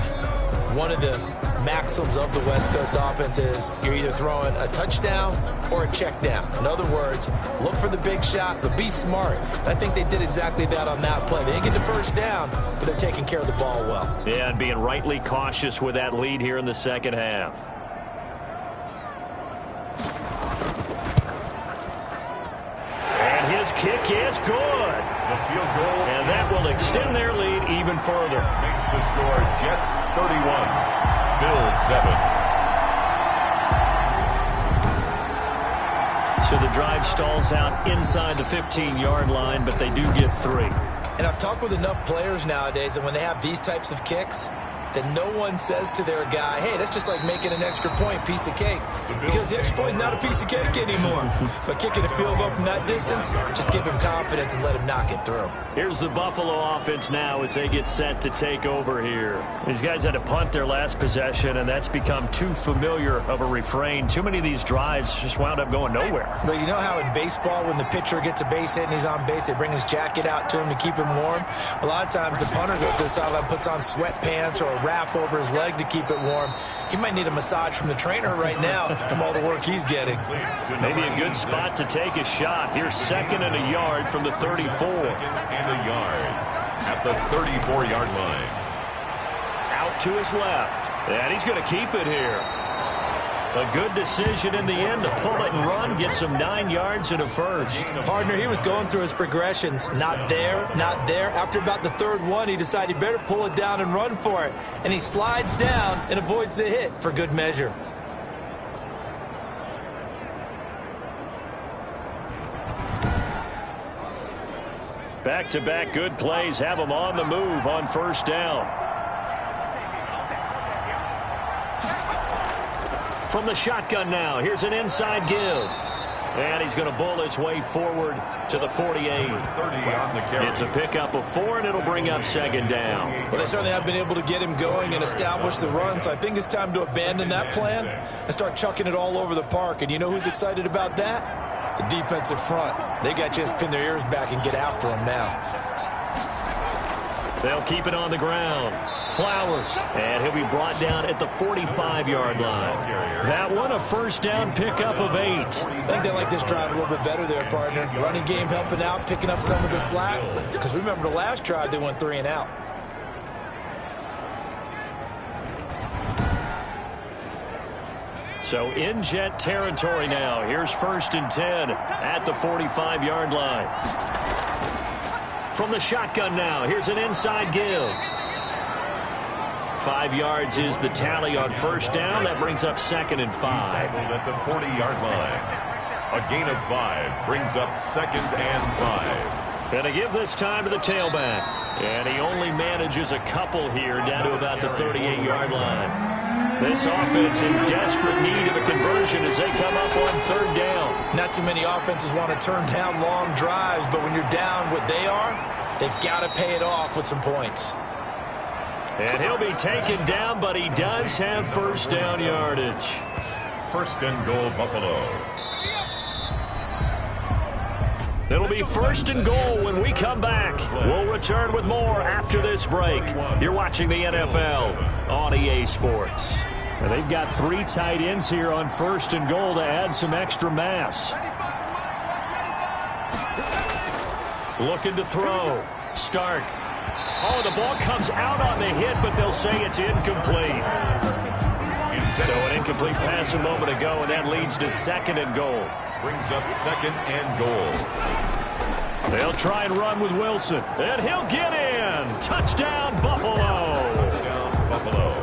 one of the maxims of the West Coast offense is you're either throwing a touchdown or a check down. In other words, look for the big shot, but be smart. And I think they did exactly that on that play. They didn't get the first down, but they're taking care of the ball well. Yeah, and being rightly cautious with that lead here in the 2nd half. And his kick is good. The field goal. And that will extend their lead even further. Makes the score Jets 31. Bills 7. So the drive stalls out inside the 15-yard line, but they do get 3. And I've talked with enough players nowadays that when they have these types of kicks, that no one says to their guy, hey, that's just like making an extra point, piece of cake. Because the extra point is not a piece of cake anymore. But kicking a field goal from that distance, just give him confidence and let him knock it through. Here's the Buffalo offense now as they get set to take over here. These guys had to punt their last possession, and that's become too familiar of a refrain. Too many of these drives just wound up going nowhere. But you know how in baseball, when the pitcher gets a base hit and he's on base, they bring his jacket out to him to keep him warm? A lot of times the punter goes to the sideline, puts on sweatpants or a wrap over his leg to keep it warm. He might need a massage from the trainer right now from all the work he's getting. Maybe a good spot to take a shot. Here's 2nd and a yard from the 34. 2nd and a yard at the 34-yard line. Out to his left. And he's going to keep it here. A good decision in the end to pull it and run. Gets him 9 yards and a first. Partner, he was going through his progressions. Not there, not there. After about the 3rd one, he decided he better pull it down and run for it. And he slides down and avoids the hit for good measure. Back-to-back good plays have him on the move on 1st down. From the shotgun now, here's an inside give. And he's going to bull his way forward to the 48. 30 on the carry. It's a pickup of 4, and it'll bring up 2nd down. Well, they certainly have been able to get him going and establish the run, so I think it's time to abandon that plan and start chucking it all over the park. And you know who's excited about that? The defensive front. They got a chance to pin their ears back and get after him now. They'll keep it on the ground. Flowers, and he'll be brought down at the 45-yard line. That one, a 1st down pickup of 8. I think they like this drive a little bit better there, partner. Running game helping out, picking up some of the slack. Because remember, the last drive, they went 3 and out. So in Jet territory now. Here's 1st and 10 at the 45-yard line. From the shotgun now, here's an inside give. 5 yards is the tally on 1st down. That brings up 2nd and 5. At the 40-yard line. A gain of 5 brings up 2nd and 5. Going to give this time to the tailback. And he only manages a couple here down to about the 38-yard line. This offense in desperate need of a conversion as they come up on third down. Not too many offenses want to turn down long drives, but when you're down what they are, they've got to pay it off with some points. And he'll be taken down, but he does have first down yardage. First and goal, Buffalo. It'll be first and goal when we come back. We'll return with more after this break. You're watching the NFL on EA Sports. And they've got 3 tight ends here on first and goal to add some extra mass. Looking to throw. Stark. Oh, the ball comes out on the hit, but they'll say it's incomplete. So an incomplete pass a moment ago, and that leads to second and goal. Brings up second and goal. They'll try and run with Wilson, and he'll get in. Touchdown, Buffalo. Touchdown, Buffalo.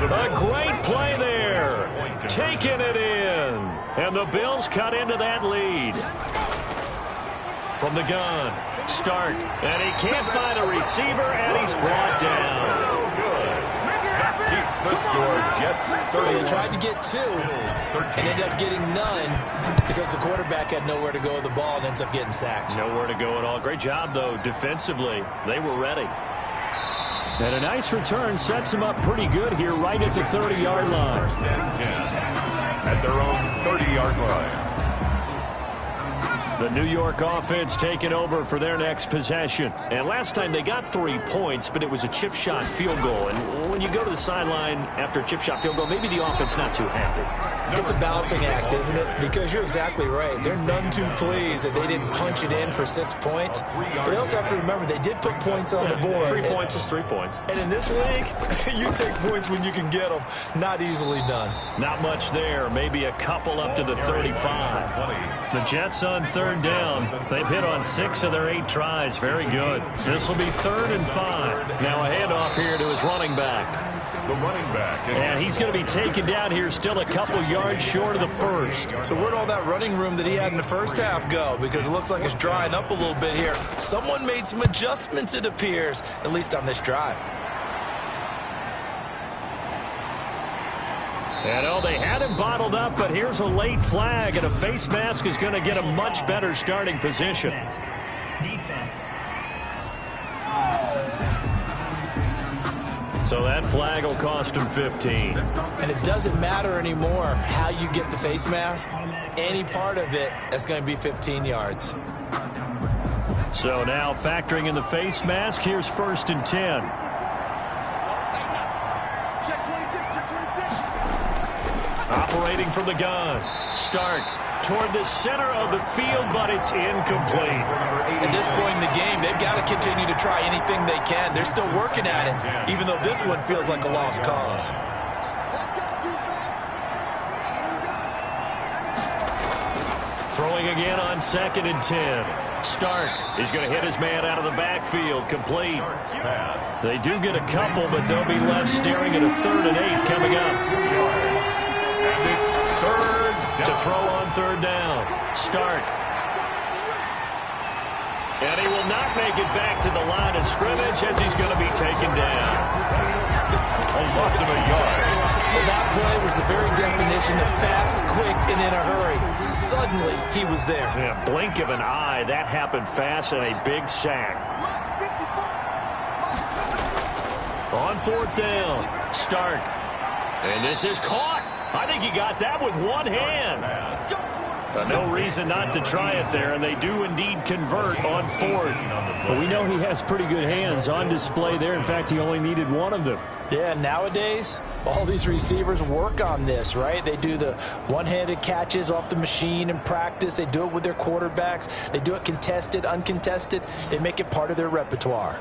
A great play there. Taking it in. And the Bills cut into that lead. From the gun, Stark. And he can't find a receiver, and he's brought down. Keeps the score, Jets 30. They tried to get 2 and ended up getting none because the quarterback had nowhere to go with the ball and ends up getting sacked. Nowhere to go at all. Great job, though, defensively. They were ready. And a nice return sets them up pretty good here right at the 30-yard line. First and 10 at their own 30-yard line. The New York offense taking over for their next possession. And last time they got 3 points, but it was a chip shot field goal. And when you go to the sideline after a chip shot field goal, maybe the offense not too happy. It's a balancing act, isn't it? Because you're exactly right. They're none too pleased that they didn't punch it in for 6 points. But they also have to remember they did put points on the board. 3 points is 3 points. And in this league, you take points when you can get them. Not easily done. Not much there. Maybe a couple up to the 35. The Jets on third down. They've hit on 6 of their 8 tries. Very good. This will be 3rd and 5. Now a handoff here to his running back. The running back. And he's going to be taken down here, still a couple yards short of the first. So where'd all that running room that he had in the first half go? Because it looks like it's drying up a little bit here. Someone made some adjustments, it appears, at least on this drive. And oh, they had him bottled up, but here's a late flag, and a face mask is going to get a much better starting position. Defense. So that flag will cost him 15. And it doesn't matter anymore how you get the face mask. Any part of it, that's going to be 15 yards. So now factoring in the face mask, here's 1st and 10. Operating from the gun. Stark toward the center of the field, but it's incomplete. At this point in the game, they've got to continue to try anything they can. They're still working at it, even though this one feels like a lost cause. Throwing again on 2nd and 10. Stark is going to hit his man out of the backfield, complete. They do get a couple, but they'll be left staring at a 3rd and 8 coming up. And it's 3rd down. To throw on 3rd down. Stark. And he will not make it back to the line of scrimmage as he's going to be taken down. A loss of a yard. Well, that play was the very definition of fast, quick, and in a hurry. Suddenly, he was there. In a blink of an eye, that happened fast and a big sack. On 4th down, Stark. And this is caught. I think he got that with one hand. But no reason not to try it there, and they do indeed convert on 4th. But we know he has pretty good hands on display there. In fact, he only needed one of them. Yeah, nowadays, all these receivers work on this, right? They do the one-handed catches off the machine in practice. They do it with their quarterbacks. They do it contested, uncontested. They make it part of their repertoire.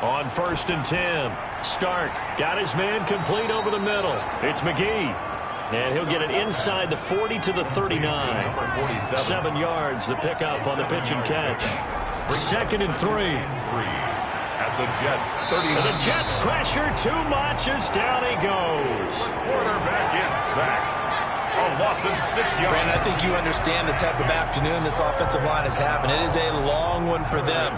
On 1st and 10, Stark got his man complete over the middle. It's McGee. And he'll get it inside the 40 to the 39. 7 yards, the pickup on the pitch and catch. 2nd and 3. At the Jets, 30. And the Jets pressure too much as down he goes. Quarterback is sacked. A loss of yards. Brandon, I think you understand the type of afternoon this offensive line is having. It is a long one for them.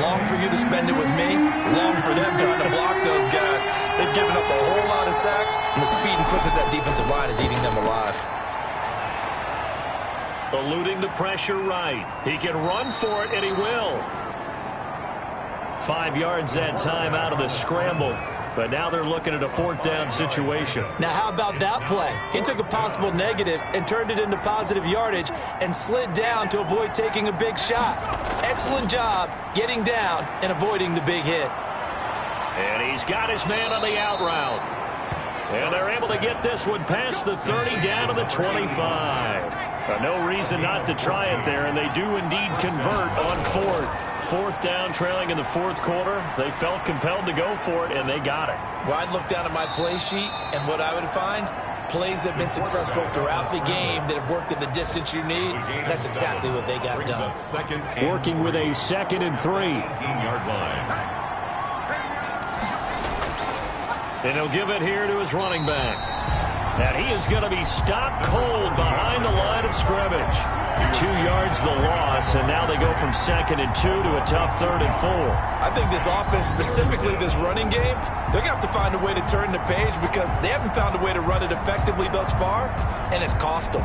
Long for you to spend it with me. Long for them trying to block those guys. They've given up a whole lot of sacks, and the speed and quickness of that defensive line is eating them alive. Eluding the pressure right. He can run for it, and he will. 5 yards that time out of the scramble. But now they're looking at a 4th down situation. Now, how about that play? He took a possible negative and turned it into positive yardage and slid down to avoid taking a big shot. Excellent job getting down and avoiding the big hit. And he's got his man on the out route. And they're able to get this one past the 30 down to the 25. No reason not to try it there, and they do indeed convert on 4th. 4th down, trailing in the 4th quarter. They felt compelled to go for it, and they got it. Well, I'd look down at my play sheet, and what I would find, plays have been successful throughout the game that have worked at the distance you need. And that's exactly what they got done. Working with a 2nd and 3. 18-yard line. And he'll give it here to his running back. And he is going to be stopped cold behind the line of scrimmage. 2 yards the loss, and now they go from 2nd and 2 to a tough 3rd and 4. I think this offense, specifically this running game, they're going to have to find a way to turn the page because they haven't found a way to run it effectively thus far, and it's cost them.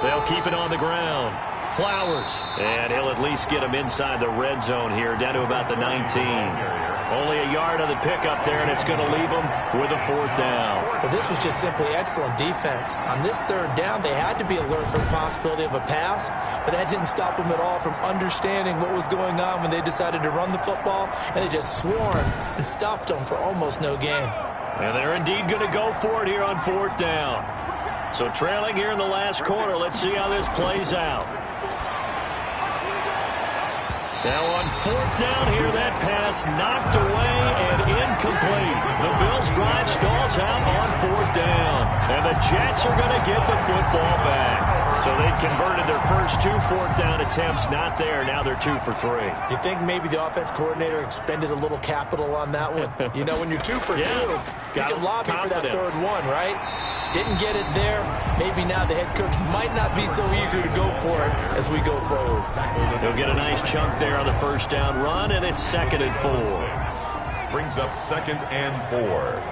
They'll keep it on the ground. Flowers. And he'll at least get him inside the red zone here, down to about the 19. Only a yard on the pickup there, and it's going to leave him with a 4th down. Well, this was just simply excellent defense. On this 3rd down, they had to be alert for the possibility of a pass, but that didn't stop them at all from understanding what was going on when they decided to run the football, and they just swarmed and stuffed them for almost no gain. And they're indeed going to go for it here on 4th down. So trailing here in the last quarter, let's see how this plays out. Now on 4th down here, that pass knocked away and incomplete. The Bills' drive stalls out on 4th down. And the Jets are going to get the football back. So they've converted their first 2 4th down attempts. Not there. Now they're 2 for 3. You think maybe the offense coordinator expended a little capital on that one? You know, when you're 2 for 2, you can lobby for that 3rd one, right? Didn't get it there. Maybe now the head coach might not be so eager to go for it as we go forward. He'll get a nice chunk there on the 1st down run, and it's 2nd and 4. Brings up 2nd and 4.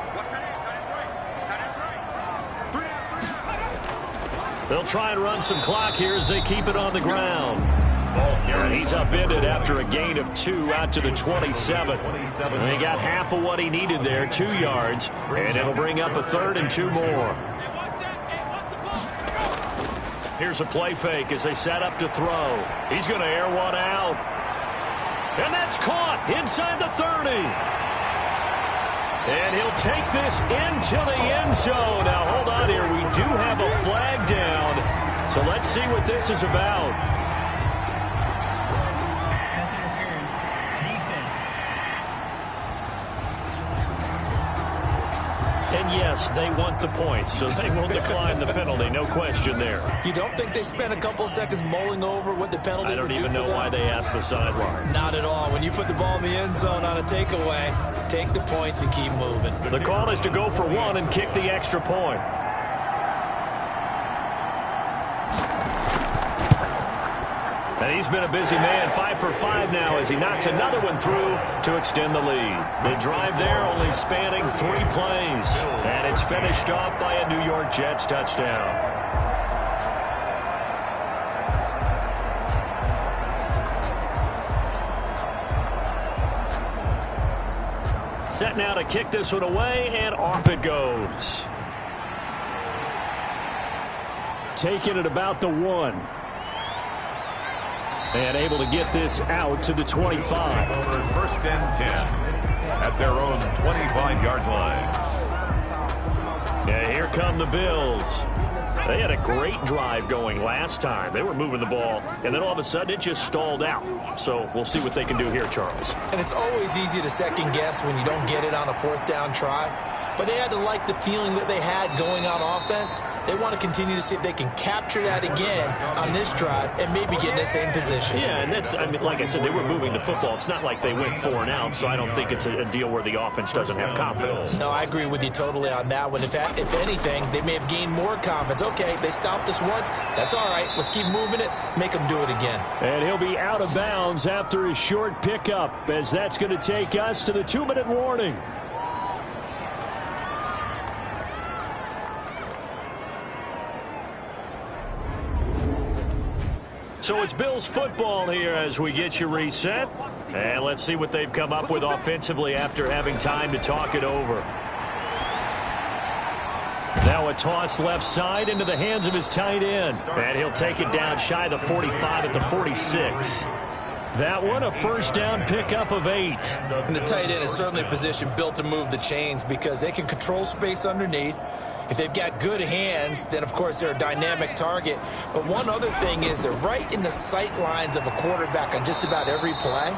They'll try and run some clock here as they keep it on the ground. And he's upended after a gain of 2 out to the 27. And they got half of what he needed there, 2 yards, and it'll bring up a 3rd and 2 more. Here's a play fake as they set up to throw. He's going to air one out. And that's caught inside the 30. And he'll take this into the end zone. Now, hold on here. We do have a flag down. So let's see what this is about. Pass interference. Defense. And yes, they want the points, so they will decline the penalty. No question there. You don't think they spent a couple of seconds mulling over what the penalty would do? I don't even know why they asked the sideline. Not at all. When you put the ball in the end zone on a takeaway, take the points and keep moving. The call is to go for 1 and kick the extra point. And he's been a busy man, 5 for 5 now as he knocks another one through to extend the lead. The drive there only spanning 3 plays. And it's finished off by a New York Jets touchdown. Set now to kick this one away, and off it goes. Taking it about the 1. And able to get this out to the 25. 1st and 10 at their own 25-yard line. Yeah, here come the Bills. They had a great drive going last time. They were moving the ball, and then all of a sudden it just stalled out. So we'll see what they can do here, Charles. And it's always easy to second guess when you don't get it on a 4th down try. But they had to like the feeling that they had going on offense. They want to continue to see if they can capture that again on this drive and maybe get in the same position. Yeah, and that's, I mean, like I said, they were moving the football. It's not like they went 4 and out, so I don't think it's a deal where the offense doesn't have confidence. No, I agree with you totally on that one. If anything, they may have gained more confidence. Okay, they stopped us once. That's all right. Let's keep moving it. Make them do it again. And he'll be out of bounds after his short pickup, as that's going to take us to the 2-minute warning. So it's Bills football here as we get you reset. And let's see what they've come up with offensively after having time to talk it over. Now a toss left side into the hands of his tight end. And he'll take it down shy of the 45 at the 46. That one, a first down pickup of 8. And the tight end is certainly a position built to move the chains because they can control space underneath. If they've got good hands, then, of course, they're a dynamic target. But one other thing is they're right in the sight lines of a quarterback on just about every play.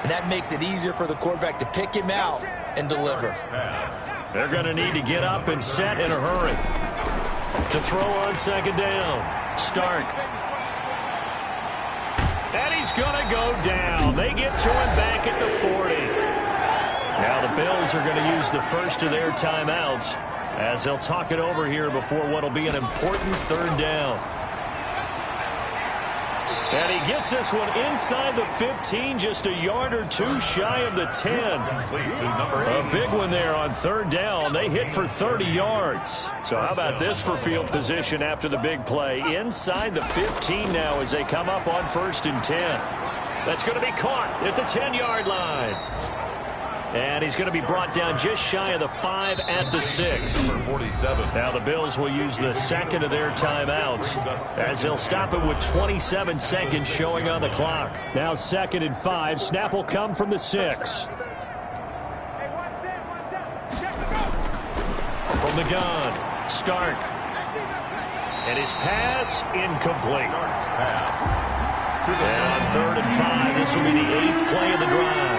And that makes it easier for the quarterback to pick him out and deliver. They're going to need to get up and set in a hurry. To throw on second down. Stark. And he's going to go down. They get to him back at the 40. Now the Bills are going to use the first of their timeouts, as they'll talk it over here before what will be an important third down. And he gets this one inside the 15, just a yard or two shy of the 10. A big one there on third down. They hit for 30 yards. So how about this for field position after the big play? Inside the 15 now as they come up on 1st and 10. That's going to be caught at the 10-yard line. And he's going to be brought down just shy of the 5 at the 6. Now the Bills will use the second of their timeouts, as they'll stop it with 27 seconds showing on the clock. Now 2nd and 5. Snap will come from the 6. From the gun, Stark. And his pass incomplete. And on 3rd and 5, this will be the 8th play of the drive.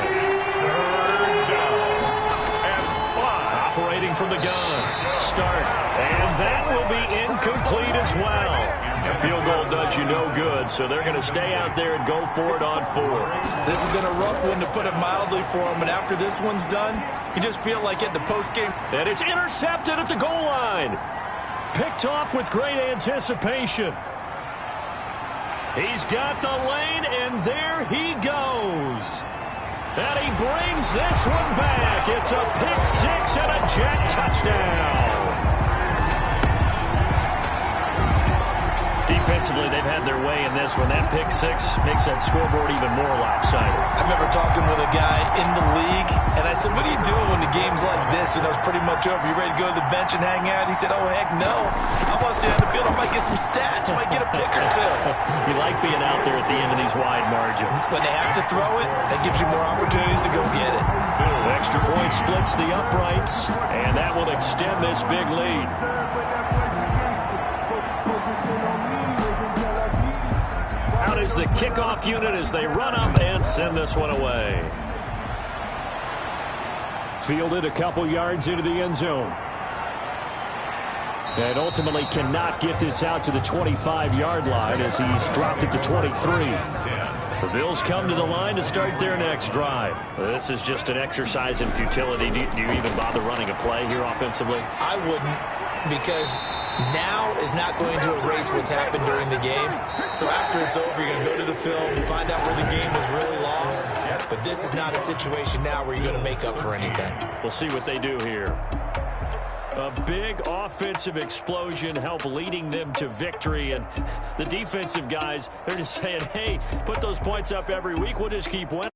Operating from the gun. Stark. And that will be incomplete as well. A field goal does you no good, so they're going to stay out there and go for it on 4th. This has been a rough one, to put it mildly, for him. And after this one's done, you just feel like at the postgame. And it's intercepted at the goal line. Picked off with great anticipation. He's got the lane, and there he goes. And he brings this one back. It's a pick 6 and a jet touchdown. Defensively, they've had their way in this one. That pick 6 makes that scoreboard even more lopsided. I remember talking with a guy in the league, and I said, what do you do when the game's like this? You know, it's pretty much over. You ready to go to the bench and hang out? He said, oh, heck no. I want to stay on the field. I might get some stats. I might get a pick or two. You like being out there at the end of these wide margins. When they have to throw it, that gives you more opportunities to go get it. Extra point splits the uprights, and that will extend this big lead. Out is the kickoff unit as they run up and send this one away. Fielded a couple yards into the end zone. And ultimately cannot get this out to the 25-yard line as he's dropped it to 23. The Bills come to the line to start their next drive. This is just an exercise in futility. Do you even bother running a play here offensively? I wouldn't, because now is not going to erase what's happened during the game. So after it's over, you're going to go to the film and find out where the game was really lost. But this is not a situation now where you're going to make up for anything. We'll see what they do here. A big offensive explosion help leading them to victory. And the defensive guys, they're just saying, hey, put those points up every week. We'll just keep winning.